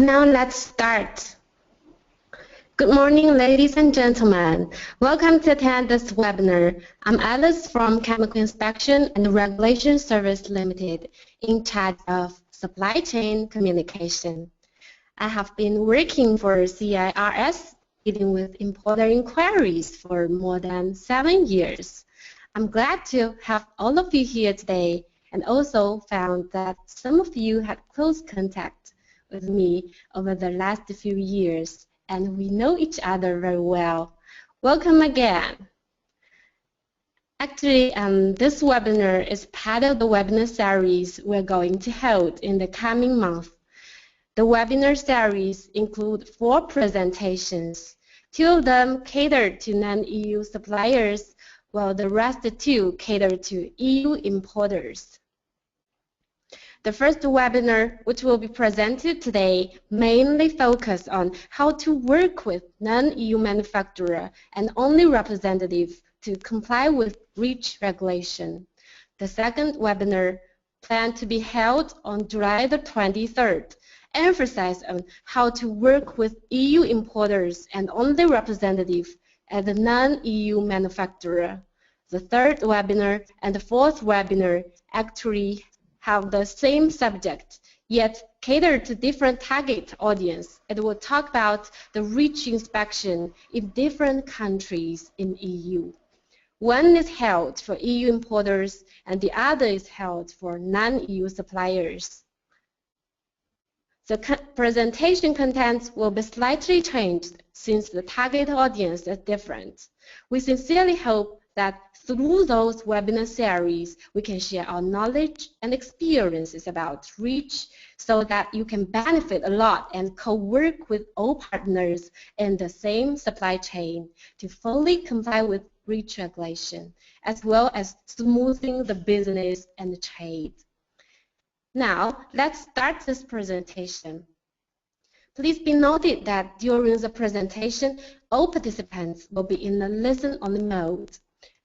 Now let's start. Good morning, ladies and gentlemen. Welcome to attend this webinar. I'm Alice from Chemical Inspection and Regulation Service Limited, in charge of supply chain communication. I have been working for CIRS, dealing with importer inquiries for more than 7 years. I'm glad to have all of you here today, and also found that some of you had close contact with me over the last few years, and we know each other very well. Welcome again. Actually, this webinar is part of the webinar series we're going to hold in the coming month. The webinar series include 4 presentations. 2 of them cater to non-EU suppliers, while the rest 2 cater to EU importers. The first webinar, which will be presented today, mainly focus on how to work with non-EU manufacturer and only representative to comply with REACH regulation. The second webinar, planned to be held on July the 23rd, emphasize on how to work with EU importers and only representative as a non-EU manufacturer. The third webinar and the fourth webinar actually have the same subject, yet cater to different target audience. It will talk about the REACH inspection in different countries in EU. One is held for EU importers and the other is held for non-EU suppliers. The presentation contents will be slightly changed since the target audience is different. We sincerely hope that through those webinar series, we can share our knowledge and experiences about REACH so that you can benefit a lot and co-work with all partners in the same supply chain to fully comply with REACH regulation, as well as smoothing the business and trade. Now, let's start this presentation. Please be noted that during the presentation, all participants will be in a listen-only mode.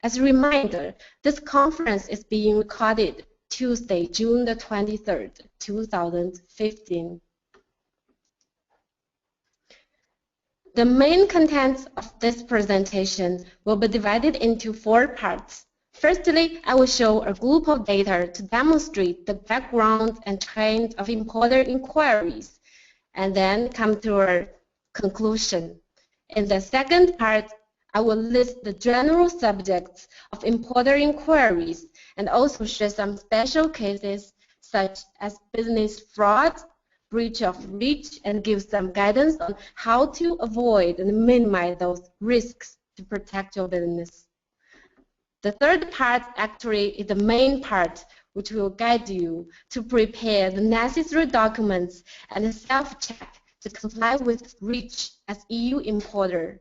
As a reminder, this conference is being recorded Tuesday, June the 23rd, 2015. The main contents of this presentation will be divided into 4 parts. Firstly, I will show a group of data to demonstrate the background and trend of importer inquiries, and then come to a conclusion. In the second part, I will list the general subjects of importer inquiries and also share some special cases such as business fraud, breach of REACH, and give some guidance on how to avoid and minimize those risks to protect your business. The third part actually is the main part, which will guide you to prepare the necessary documents and self-check to comply with REACH as EU importer.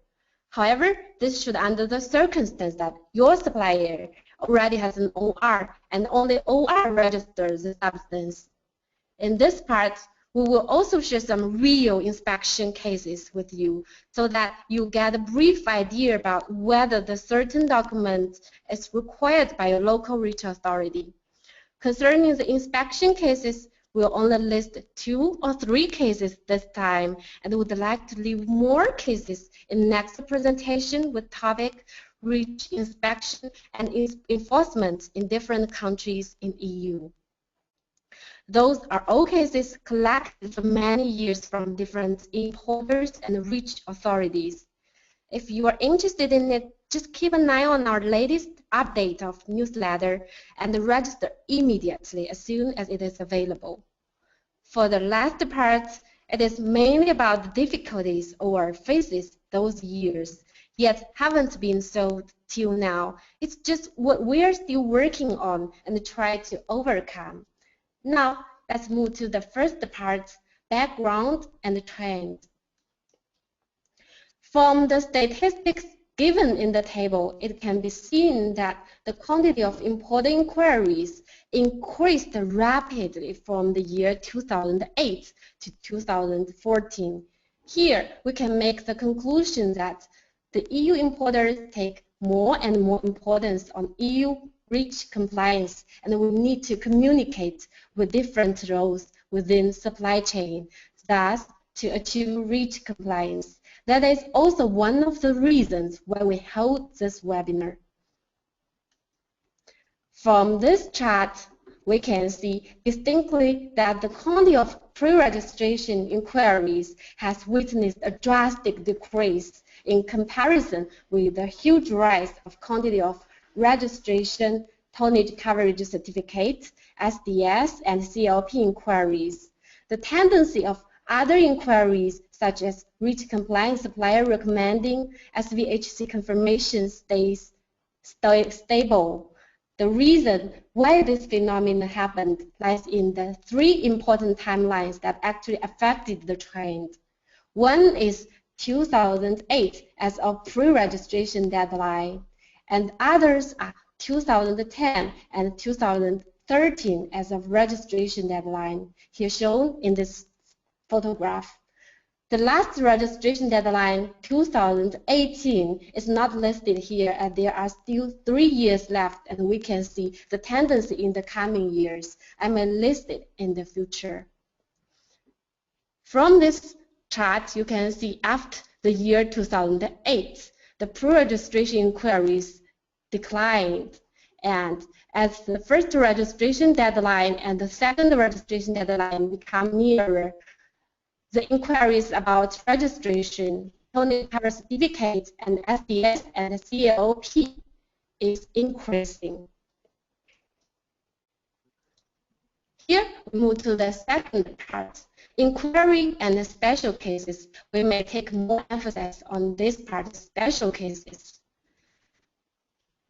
However, this should under the circumstance that your supplier already has an OR and only OR registers the substance. In this part, we will also share some real inspection cases with you so that you get a brief idea about whether the certain document is required by your local REACH authority. Concerning the inspection cases, we'll only list 2 or 3 cases this time, and would like to leave more cases in next presentation with topic REACH inspection and enforcement in different countries in EU. Those are all cases collected for many years from different importers and REACH authorities. If you are interested in it, just keep an eye on our latest update of newsletter and register immediately as soon as it is available. For the last part, it is mainly about the difficulties or faces those years, yet haven't been solved till now. It's just what we are still working on and try to overcome. Now, let's move to the first part, background and trend. From the statistics given in the table, it can be seen that the quantity of importer inquiries increased rapidly from the year 2008 to 2014. Here, we can make the conclusion that the EU importers take more and more importance on EU REACH compliance, and we need to communicate with different roles within supply chain. Thus, to achieve REACH compliance. That is also one of the reasons why we hold this webinar. From this chart, we can see distinctly that the quantity of pre-registration inquiries has witnessed a drastic decrease in comparison with the huge rise of quantity of registration tonnage coverage certificates, SDS, and CLP inquiries. The tendency of other inquiries, such as REACH compliance supplier recommending SVHC confirmation, stays stable. The reason why this phenomenon happened lies in the three important timelines that actually affected the trend. One is 2008 as a pre-registration deadline, and others are 2010 and 2013 as a registration deadline, here shown in this photograph. The last registration deadline, 2018, is not listed here, and there are still 3 years left, and we can see the tendency in the coming years. I may list it in the future. From this chart, you can see after the year 2008, the pre-registration inquiries declined, and as the first registration deadline and the second registration deadline become nearer, the inquiries about registration, tonnage cover certificates, and SDS and CLP is increasing. Here we move to the second part. Inquiry and special cases. We may take more emphasis on this part, special cases.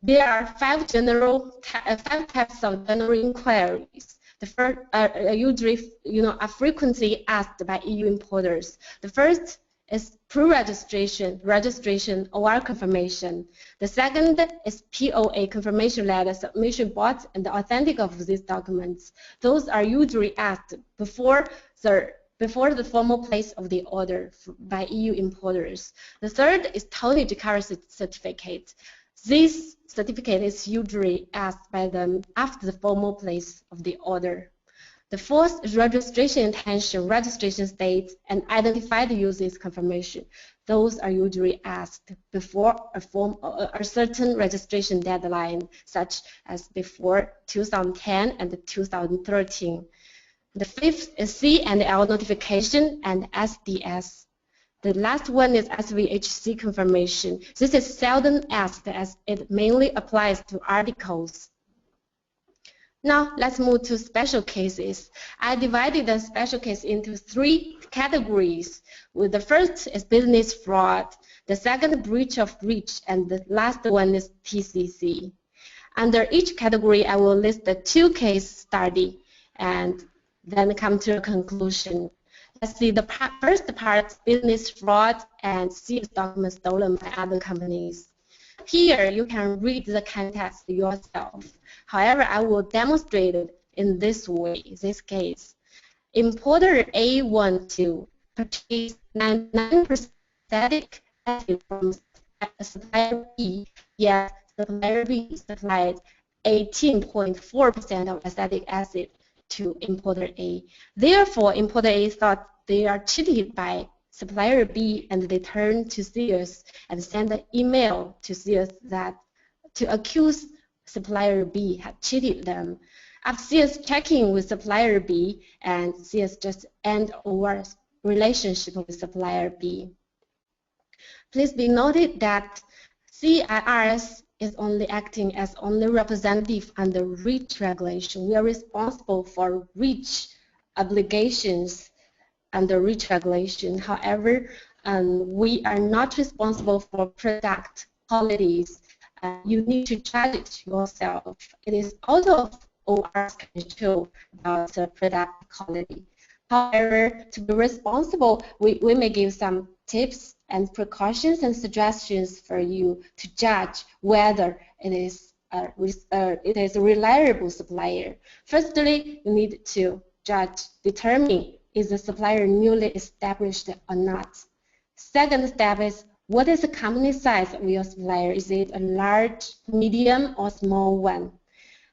There are five types of general inquiries. The first usually, are frequently asked by EU importers. The first is pre-registration, registration, or confirmation. The second is POA, confirmation letter, submission box, and the authentic of these documents. Those are usually asked before the formal place of the order by EU importers. The third is tonnage cover certificate. This certificate is usually asked by them after the formal place of the order. The fourth is registration intention, registration state, and identified uses confirmation. Those are usually asked before a certain registration deadline, such as before 2010 and 2013. The fifth is C and L notification and SDS. The last one is SVHC confirmation. This is seldom asked as it mainly applies to articles. Now let's move to special cases. I divided the special case into three categories. The first is business fraud, the second breach of REACH, and the last one is TCC. Under each category, I will list the two case study and then come to a conclusion. Let's see the first part, business fraud and CS documents stolen by other companies. Here, you can read the context yourself. However, I will demonstrate it in this way, this case. Importer A want to purchase 99% acetic acid from supplier B, yet supplier B supplied 18.4% of acetic acid to importer A. Therefore, importer A thought they are cheated by supplier B, and they turn to Sears and send an email to Sears that to accuse supplier B had cheated them. After Sears checking with supplier B, and Sears just end over relationship with supplier B. Please be noted that CIRS is only acting as only representative under REACH regulation. We are responsible for REACH obligations under REACH regulation. However, we are not responsible for product qualities. You need to judge it yourself. It is out of OR's control about the product quality. However, to be responsible, we may give some tips and precautions and suggestions for you to judge whether it is a reliable supplier. Firstly, you need to determine is the supplier newly established or not. Second step is, what is the company size of your supplier? Is it a large, medium, or small one?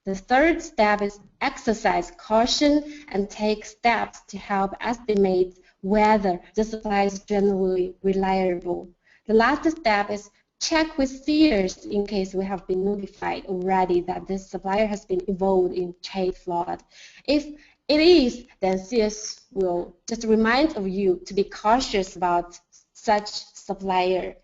The third step is exercise caution and take steps to help estimate whether the supplier is generally reliable. The last step is check with Sears in case we have been notified already that this supplier has been involved in trade fraud. If it is, then Sears will just remind of you to be cautious about such supplier.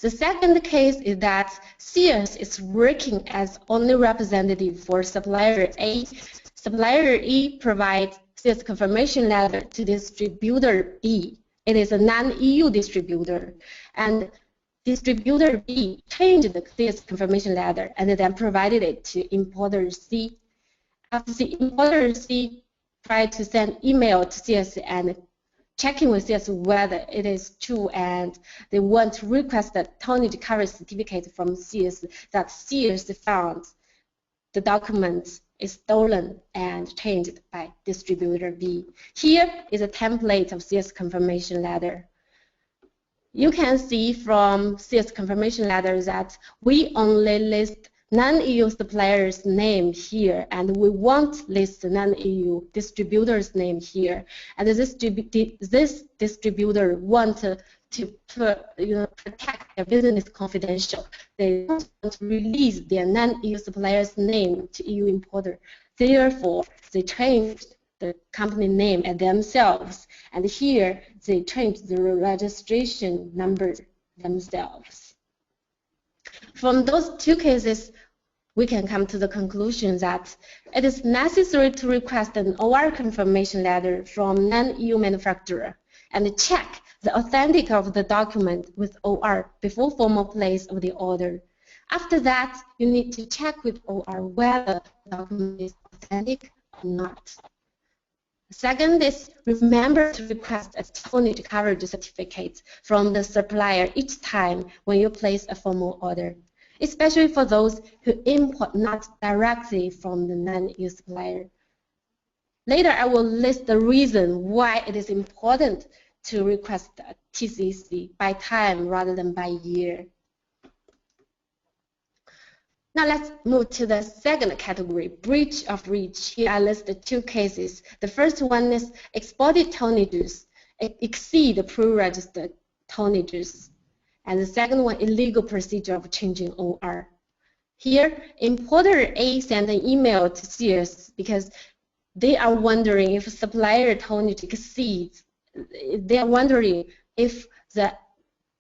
The second case is that Sears is working as only representative for supplier A. Supplier E provides Sears confirmation letter to distributor B. It is a non-EU distributor, and distributor B changed the Sears confirmation letter and then provided it to importer C. After the importer C tried to send email to Sears and checking with Sears whether it is true, and they want to request the tonnage coverage certificate from Sears, that Sears found the document is stolen and changed by distributor B. Here is a template of Sears confirmation letter. You can see from Sears confirmation letter that we only list non-EU suppliers' name here, and we won't list the non-EU distributor's name here. And this distributor wants to protect their business confidential. They don't want to release their non-EU supplier's name to EU importer. Therefore, they changed the company name and themselves. And here, they changed the registration number themselves. From those two cases, we can come to the conclusion that it is necessary to request an OR confirmation letter from non-EU manufacturer and check the authenticity of the document with OR before formal place of the order. After that, you need to check with OR whether the document is authentic or not. Second is remember to request a tonnage coverage certificate from the supplier each time when you place a formal order, especially for those who import not directly from the non-EU supplier. Later, I will list the reason why it is important to request a TCC by time rather than by year. Now let's move to the second category, breach of reach. Here I listed two cases. The first one is exported tonnages exceed the pre-registered tonnages. And the second one, illegal procedure of changing OR. Here, importer A sent an email to Sears because they are wondering if supplier tonnage exceeds. They are wondering if the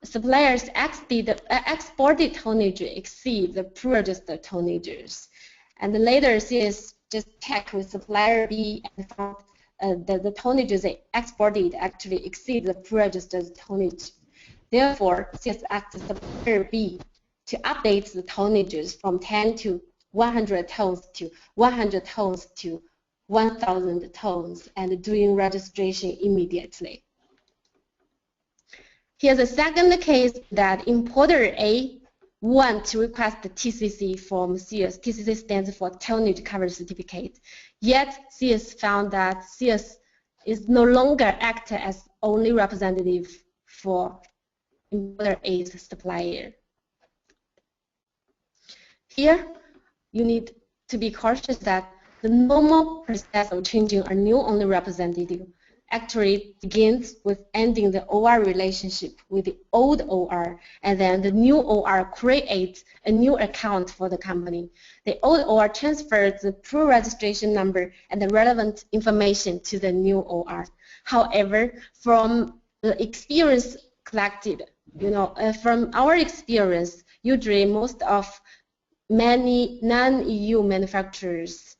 supplier's exported tonnage exceed the pre-registered tonnages. And later, Sears just checked with supplier B and found that the tonnages they exported actually exceed the pre-registered tonnage. Therefore, Sears asked supplier B to update the tonnages from 10 to 100 tons to 100 tons to 1,000 tons and doing registration immediately. Here's a second case that importer A wants to request the TCC from Sears. TCC stands for Tonnage Coverage Certificate. Yet, Sears found that Sears is no longer acting as only representative for importer A's supplier. Here, you need to be cautious that the normal process of changing a new only representative actually begins with ending the OR relationship with the old OR, and then the new OR creates a new account for the company. The old OR transfers the pre-registration number and the relevant information to the new OR. However, from the experience collected, from our experience, usually many non-EU manufacturers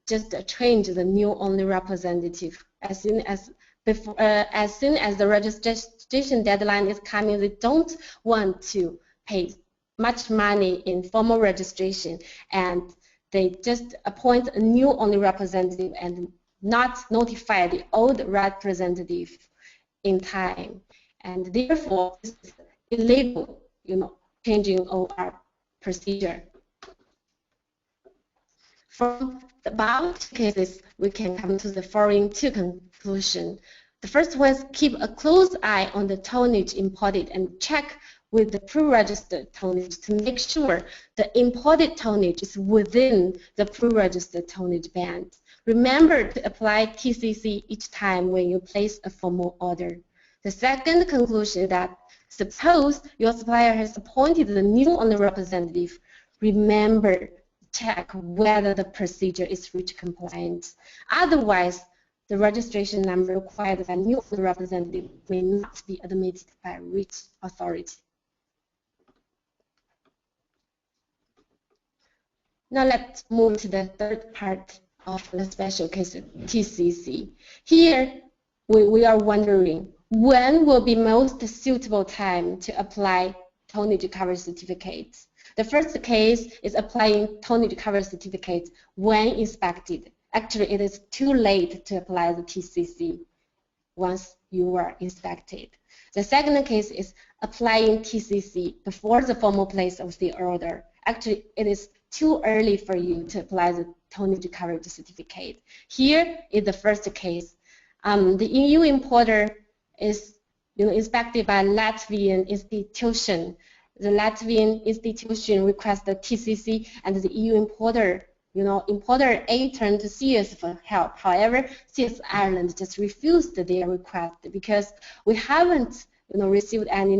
just change the new only representative as soon as the registration deadline is coming. They don't want to pay much money in formal registration, and they just appoint a new only representative and not notify the old representative in time, and therefore this is illegal, changing OR procedure. From the above cases, we can come to the following two conclusions. The first one is keep a close eye on the tonnage imported and check with the pre-registered tonnage to make sure the imported tonnage is within the pre-registered tonnage band. Remember to apply TCC each time when you place a formal order. The second conclusion is that suppose your supplier has appointed the new owner representative, remember check whether the procedure is REACH compliant. Otherwise, the registration number required by new owner representative may not be admitted by REACH authority. Now let's move to the third part of the special case TCC. Here, we are wondering when will be most suitable time to apply tonnage coverage certificates. The first case is applying tonnage coverage certificate when inspected. Actually, it is too late to apply the TCC once you are inspected. The second case is applying TCC before the formal place of the order. Actually, it is too early for you to apply the tonnage coverage certificate. Here is the first case. The EU importer is inspected by Latvian institution. The Latvian institution requests the TCC, and the EU importer, importer A turned to CS for help. However, CS Ireland just refused their request because we haven't, received any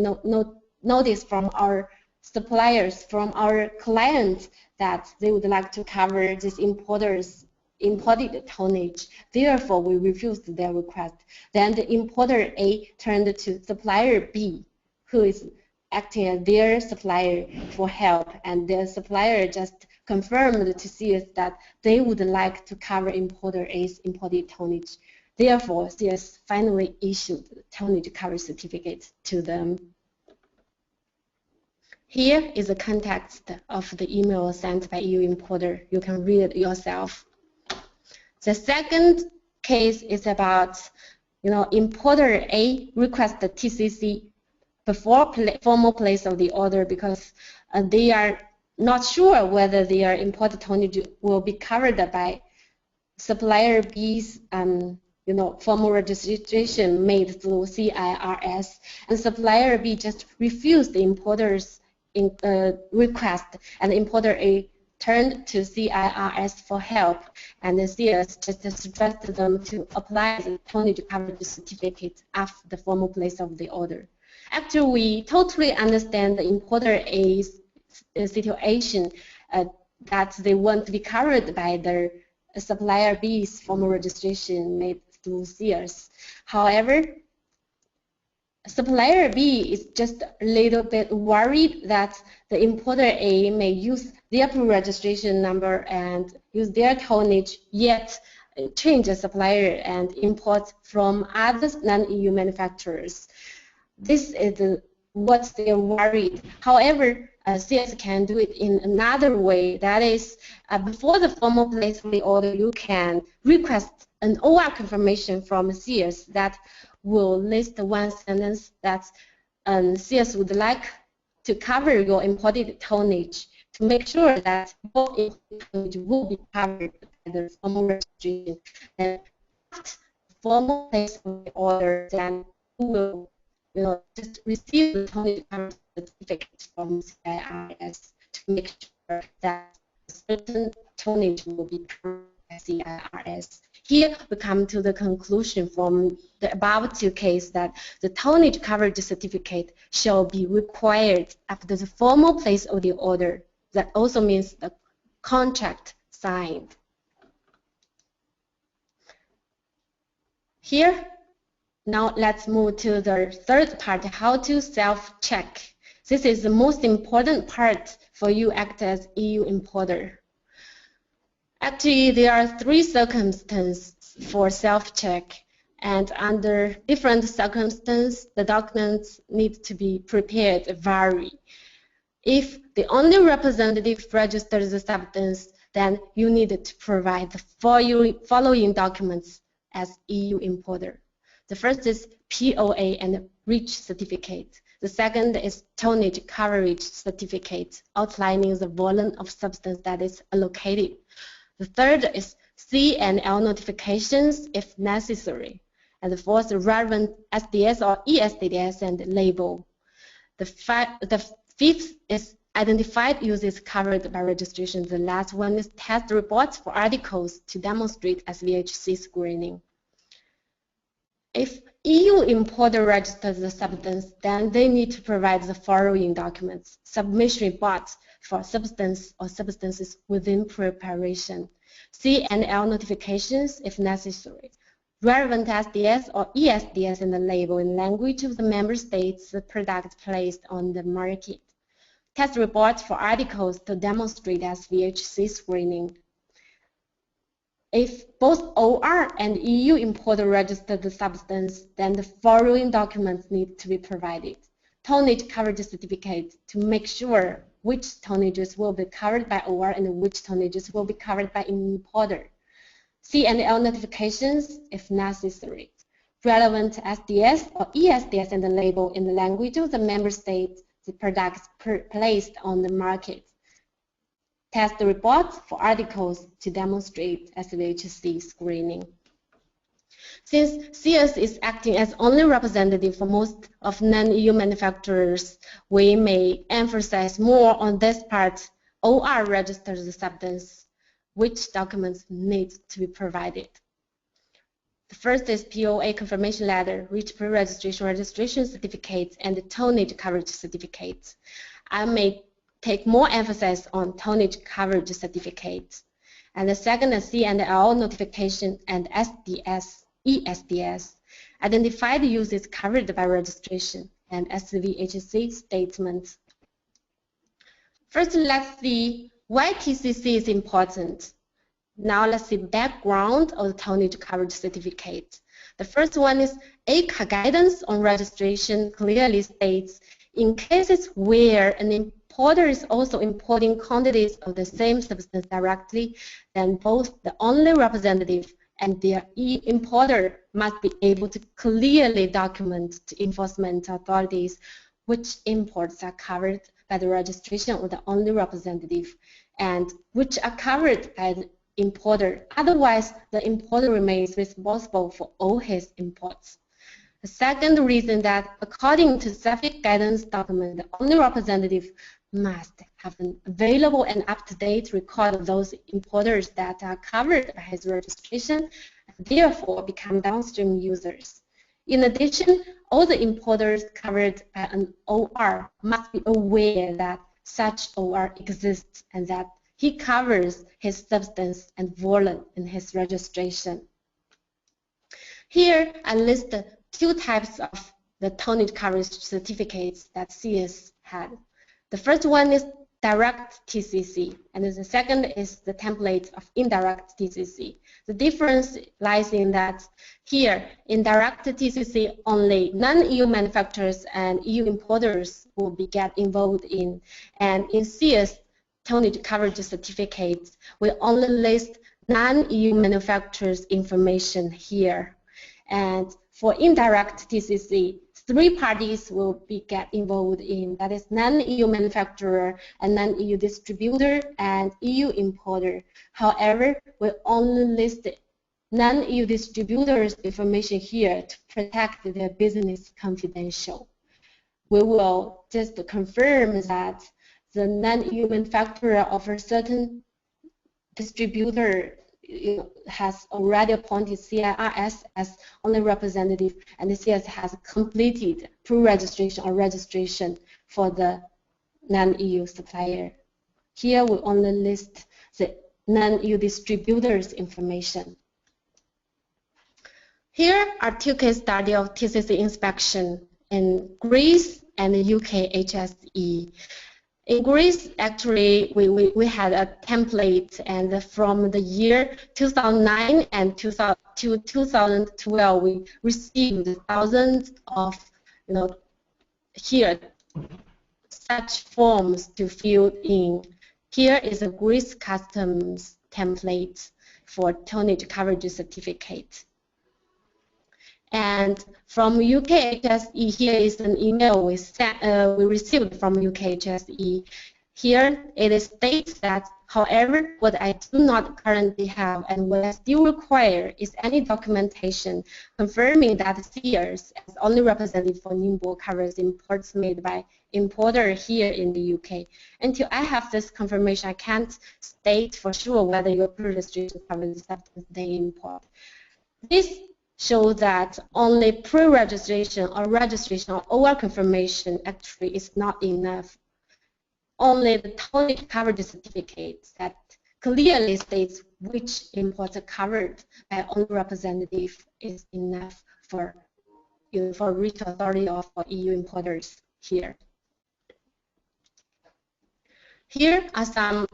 notice from our suppliers, from our clients, that they would like to cover this importer's imported tonnage. Therefore, we refused their request. Then the importer A turned to supplier B, who is acting as their supplier for help, and their supplier just confirmed to CS that they would like to cover importer A's imported tonnage. Therefore, CS finally issued the tonnage coverage certificate to them. Here is the context of the email sent by EU importer. You can read it yourself. The second case is about, importer A requests the TCC before formal place of the order because they are not sure whether their imported tonnage will be covered by supplier B's formal registration made through CIRS, and supplier B just refused the importer's request, and the importer A turned to CIRS for help, and the CS just suggested them to apply the tonnage coverage certificate after the formal place of the order. Actually, we totally understand the importer A's situation, that they want to be covered by their supplier B's formal registration made through CS. However, supplier B is just a little bit worried that the importer A may use their pre-registration number and use their tonnage, yet change the supplier and import from other non-EU manufacturers. This is what they are worried. However, CS can do it in another way. That is, before the formal place of the order, you can request an OR confirmation from CS that will list one sentence that CS would like to cover your imported tonnage to make sure that your imported tonnage will be covered by the formal registration. And after the formal place of the order, then you will just receive the tonnage coverage certificate from CIRS to make sure that a certain tonnage will be covered by CIRS. Here we come to the conclusion from the above two cases that the tonnage coverage certificate shall be required after the formal place of the order. That also means the contract signed. Here, now let's move to the third part, how to self-check. This is the most important part for you act as EU importer. Actually, there are three circumstances for self-check, and under different circumstances, the documents need to be prepared vary. If the only representative registers the substance, then you need to provide the following documents as EU importer. The first is POA and REACH certificate. The second is tonnage coverage certificate, outlining the volume of substance that is allocated. The third is C&L notifications if necessary. And the fourth, relevant SDS or ESDS and label. The fifth is identified uses covered by registration. The last one is test reports for articles to demonstrate SVHC screening. If EU importer registers the substance, then they need to provide the following documents: submission reports for substance or substances within preparation, C&L notifications if necessary, relevant SDS or ESDS in the label in language of the member states the product placed on the market, test reports for articles to demonstrate SVHC screening. If both OR and EU importer register the substance, then the following documents need to be provided: tonnage coverage certificate to make sure which tonnages will be covered by OR and which tonnages will be covered by importer, C&L notifications if necessary, relevant SDS or ESDS in the label in the language of the member state the products placed on the market, test reports for articles to demonstrate SVHC screening. Since CS is acting as only representative for most of non-EU manufacturers, we may emphasize more on this part. OR registers the substance. Which documents need to be provided? The first is POA confirmation letter, REACH pre-registration registration certificates, and the tonnage coverage certificates. I may take more emphasis on tonnage coverage certificates. And the second is C&L notification and SDS, ESDS, identified uses covered by registration, and SVHC statements. First, let's see why TCC is important. Now let's see background of the tonnage coverage certificate. The first one is ACA guidance on registration clearly states in cases where an importer is also importing quantities of the same substance directly, then both the only representative and their importer must be able to clearly document to enforcement authorities which imports are covered by the registration of the only representative and which are covered by the importer. Otherwise, the importer remains responsible for all his imports. The second reason that according to SAFIC guidance document, the only representative must have an available and up-to-date record of those importers that are covered by his registration and therefore become downstream users. In addition, all the importers covered by an OR must be aware that such OR exists and that he covers his substance and volume in his registration. Here, I list the two types of the tonnage coverage certificates that CS had. The first one is direct TCC, and the second is the template of indirect TCC. The difference lies in that here, in direct TCC, only non-EU manufacturers and EU importers will get involved in, and in CS, tonnage coverage certificates will only list non-EU manufacturers' information here. And for indirect TCC, three parties will get involved in, that is non-EU manufacturer and non-EU distributor and EU importer. However, we only list non-EU distributors' information here to protect their business confidential. We will just confirm that the non-EU manufacturer of a certain distributor has already appointed CIRS as only representative, and the CS has completed pre-registration or registration for the non-EU supplier. Here we only list the non-EU distributors' information. Here are two case studies of TCC inspection in Greece and the UK HSE. In Greece, actually, we had a template, and from the year 2009 and to 2012, we received thousands of, here, such forms to fill in. Here is a Greece customs template for tonnage coverage certificate. And from UK HSE, here is an email we received from UK HSE. Here it states that, however, what I do not currently have and what I still require is any documentation confirming that Sears, as only representative for Ningbo, covers imports made by importer here in the UK. Until I have this confirmation, I can't state for sure whether your pre-registration covers the substance they import. This shows that only pre-registration or registration or OR confirmation actually is not enough. Only the tonnage coverage certificate that clearly states which imports are covered by only representative is enough for for REACH authority or for EU importers here. Here are some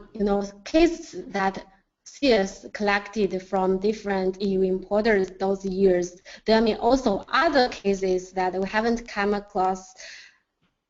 cases that Sears collected from different EU importers those years. There may also other cases that we haven't come across,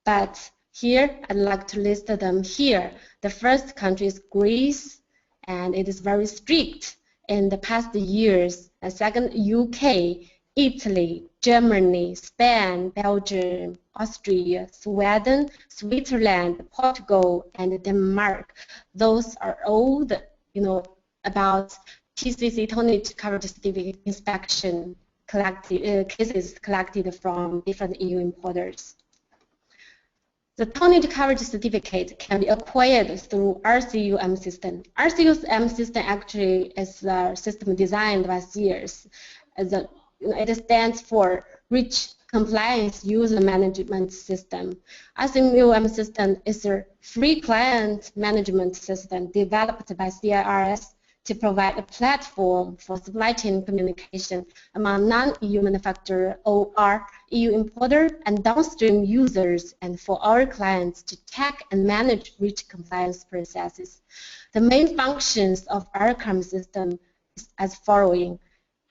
but here I'd like to list them here. The first country is Greece, and it is very strict in the past years. The second, UK, Italy, Germany, Spain, Belgium, Austria, Sweden, Switzerland, Portugal, and Denmark. Those are all the, about TCC tonnage coverage certificate inspection cases collected from different EU importers. The tonnage coverage certificate can be acquired through RCUM system. RCUM system actually is a system designed by Sears. It stands for Rich Compliance User Management System. RCUM system is a free client management system developed by CIRS to provide a platform for supply chain communication among non-EU manufacturer or EU importer and downstream users, and for our clients to check and manage REACH compliance processes. The main functions of RCUM system is as following.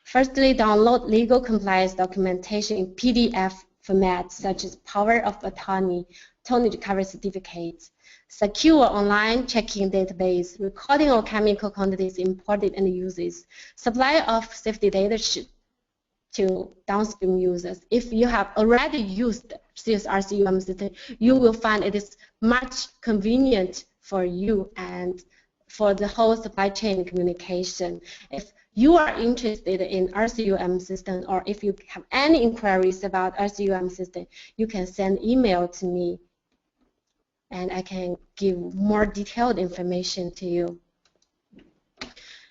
Firstly, download legal compliance documentation in PDF format, such as power of attorney, tonnage coverage certificates, secure online checking database, recording of chemical quantities imported and uses, supply of safety data sheet to downstream users. If you have already used Sears RCUM system, you will find it is much convenient for you and for the whole supply chain communication. If you are interested in RCUM system, or if you have any inquiries about RCUM system, you can send email to me and I can give more detailed information to you.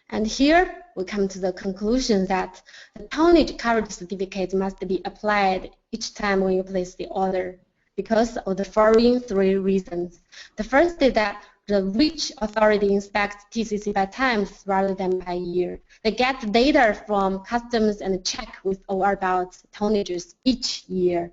And here we come to the conclusion that the tonnage coverage certificate must be applied each time when you place the order because of the following three reasons. The first is that the REACH authority inspects TCC by times rather than by year. They get data from customs and check with OR about tonnages each year.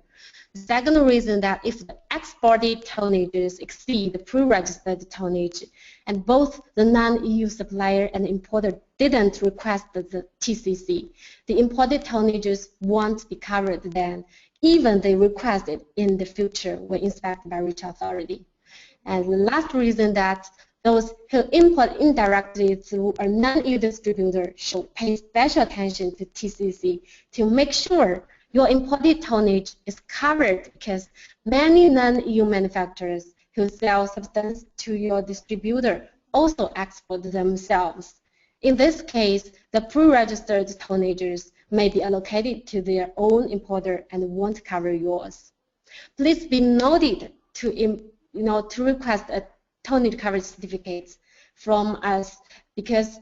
The second reason that if the exported tonnages exceed the pre-registered tonnage and both the non-EU supplier and importer didn't request the TCC, the imported tonnages won't be covered then, even they request it in the future when inspected by REACH authority. And the last reason that those who import indirectly through a non-EU distributor should pay special attention to TCC to make sure your imported tonnage is covered, because many non-EU manufacturers who sell substance to your distributor also export themselves. In this case, the pre-registered tonnages may be allocated to their own importer and won't cover yours. Please be noted to request a tonnage coverage certificate from us, because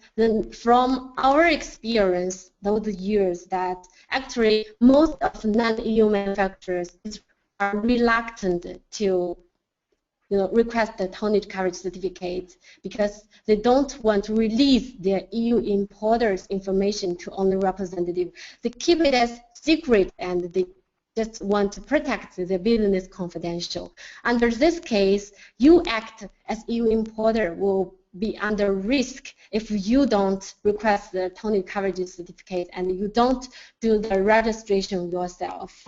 from our experience those years that actually most of non-EU manufacturers are reluctant to request the tonnage coverage certificate because they don't want to release their EU importers' information to only representative. They keep it as secret and they just want to protect their business confidential. Under this case, you act as EU importer will be under risk if you don't request the tonnage coverage certificate and you don't do the registration yourself.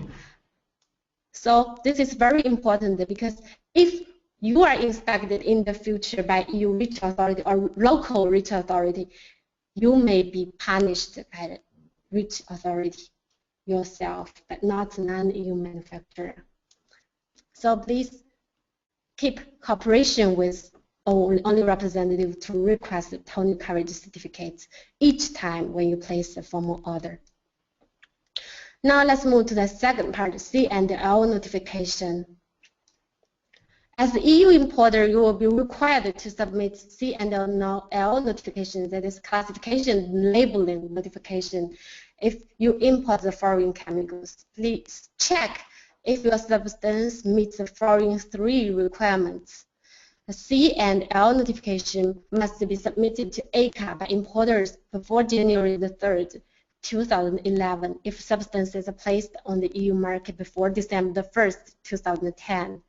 So this is very important, because if you are inspected in the future by EU REACH authority or local REACH authority, you may be punished by the REACH authority yourself, but not non-EU manufacturer. So please keep cooperation with only representative to request the total coverage certificates each time when you place a formal order. Now let's move to the second part, C&L notification. As the EU importer, you will be required to submit C&L notification, that is classification labeling notification, if you import the foreign chemicals. Please check if your substance meets the following 3 requirements. The C&L notification must be submitted to ACA by importers before January the 3rd, 2011 if substances are placed on the EU market before December the 1st, 2010.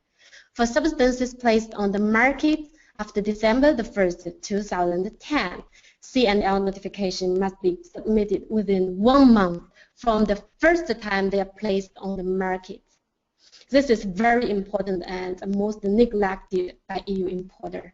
For substances placed on the market after December the 1st, 2010, C&L notification must be submitted within 1 month from the first time they are placed on the market. This is very important and most neglected by EU importer.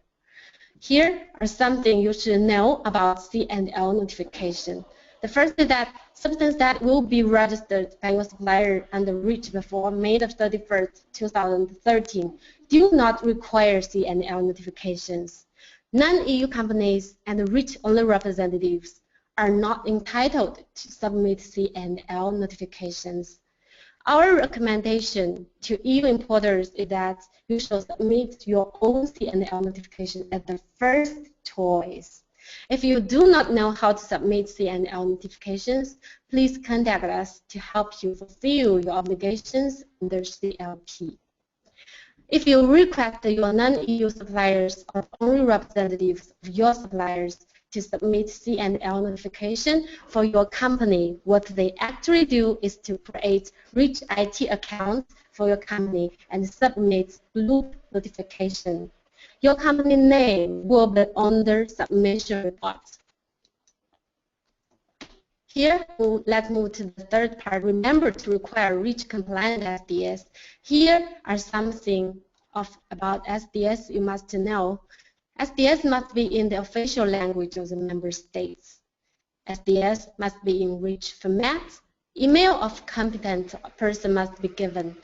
Here are something you should know about C&L notification. The first is that substance that will be registered by your supplier and REACH before May 31st, 2013 do not require C&L notifications. Non-EU companies and REACH-only representatives are not entitled to submit C&L notifications. Our recommendation to EU importers is that you should submit your own C&L notification as the first choice. If you do not know how to submit C&L notifications, please contact us to help you fulfill your obligations under CLP. If you request your non-EU suppliers or only representatives of your suppliers to submit C&L notification for your company, what they actually do is to create REACH IT accounts for your company and submit loop notification. Your company name will be on the submission report. Here, let's move to the third part. Remember to require REACH compliant SDS. Here are something about SDS you must know. SDS must be in the official language of the member states. SDS must be in REACH format. Email of competent person must be given.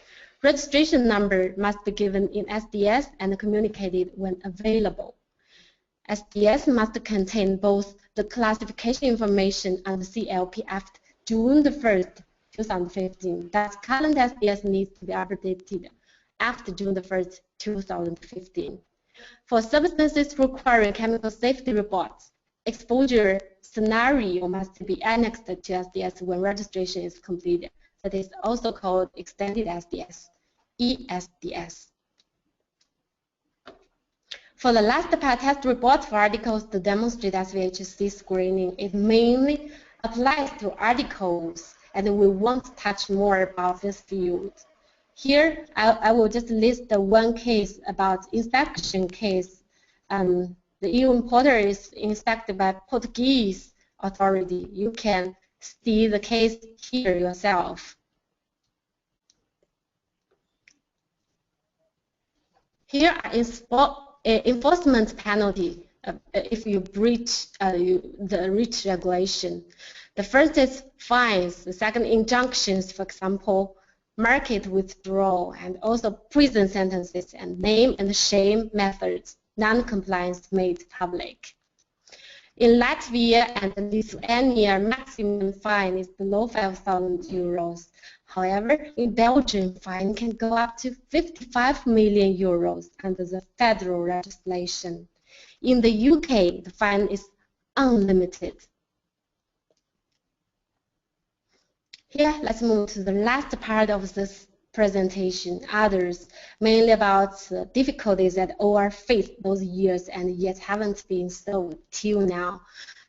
Registration number must be given in SDS and communicated when available. SDS must contain both the classification information and the CLP after June the 1st, 2015. Thus, current SDS needs to be updated after June the 1st, 2015. For substances requiring chemical safety reports, exposure scenario must be annexed to SDS when registration is completed. That is also called extended SDS, ESDS. For the last part, test report for articles to demonstrate SVHC screening, it mainly applies to articles, and we won't touch more about this field. Here, I will just list the one case about inspection case. The EU importer is inspected by Portuguese authority. You can see the case here yourself. Here are enforcement penalty if you breach the REACH regulation. The first is fines. The second, injunctions, for example, market withdrawal, and also prison sentences and name and shame methods, non-compliance made public. In Latvia and Lithuania, maximum fine is below 5,000 euros. However, in Belgium, fine can go up to 55 million euros under the federal legislation. In the UK, the fine is unlimited. Here, let's move to the last part of this presentation, others, mainly about difficulties that OR faced those years and yet haven't been solved till now.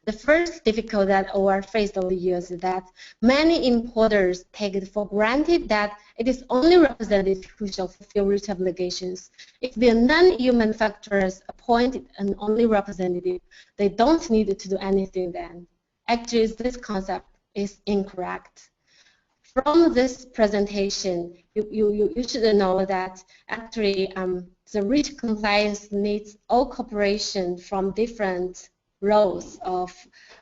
The first difficulty that OR faced over the years is that many importers take it for granted that it is only representatives who shall fulfill REACH obligations. If the non-EU manufacturers appointed an only representative, they don't need to do anything then. Actually, this concept is incorrect. From this presentation, you should know that actually the REACH compliance needs all cooperation from different roles of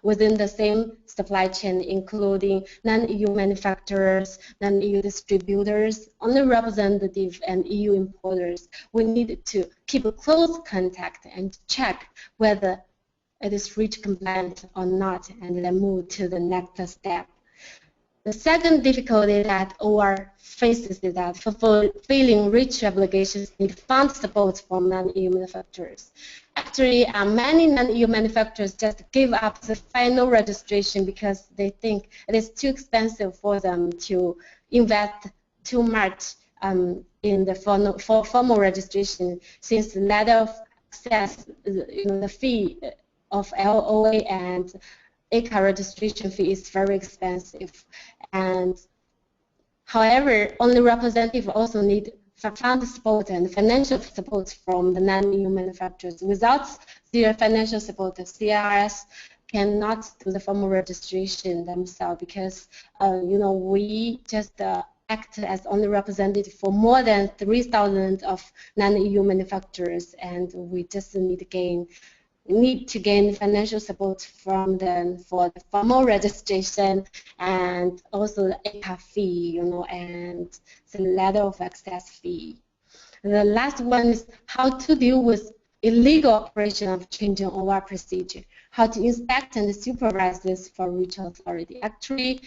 within the same supply chain, including non-EU manufacturers, non-EU distributors, only representative, and EU importers. We need to keep a close contact and check whether it is REACH compliant or not, and then move to the next step. The second difficulty that OR faces is that fulfilling REACH obligations need fund support from non-EU manufacturers. Actually, many non-EU manufacturers just give up the final registration because they think it is too expensive for them to invest too much in the formal registration, since the letter of access, the fee of LOA and ECHA registration fee is very expensive. And however, only representatives also need fund support and financial support from the non-EU manufacturers. Without their financial support, the CRS cannot do the formal registration themselves because, we just act as only representative for more than 3,000 of non-EU manufacturers, and we just need to gain financial support from them for the formal registration and also the ECHA fee, and the letter of access fee. The last one is how to deal with illegal operation of changing OR procedure, how to inspect and supervise this for REACH authority. Actually,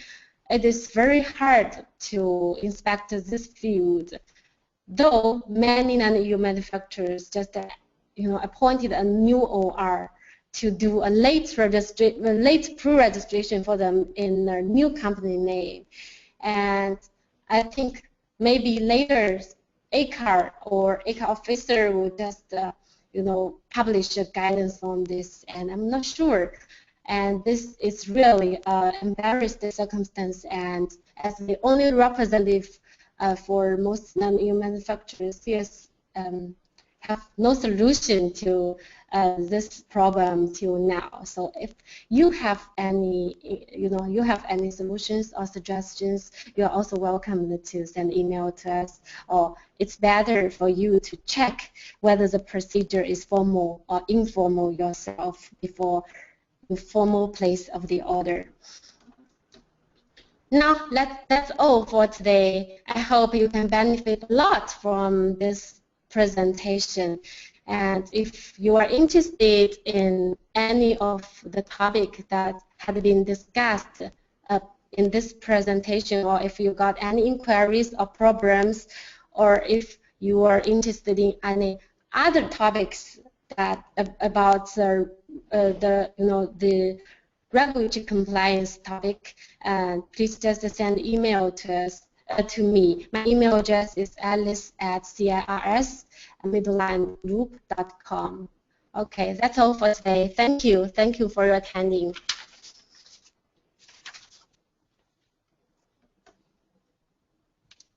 it is very hard to inspect this field, though many non-EU manufacturers just appointed a new OR to do a late pre-registration for them in their new company name. And I think maybe later ECHA or ECHA officer will just publish a guidance on this, and I'm not sure. And this is really an embarrassing circumstance, and as the only representative for most non-EU manufacturers, CS have no solution to this problem till now. So if you have any, any solutions or suggestions, you are also welcome to send email to us. Or it's better for you to check whether the procedure is formal or informal yourself before the formal place of the order. Now that's all for today. I hope you can benefit a lot from this presentation, and if you are interested in any of the topic that had been discussed in this presentation, or if you got any inquiries or problems, or if you are interested in any other topics that about the regulatory compliance topic, please just send email to us. To me. My email address is alice@cirs-midlandgroup.com. Okay, that's all for today. Thank you. Thank you for your attending.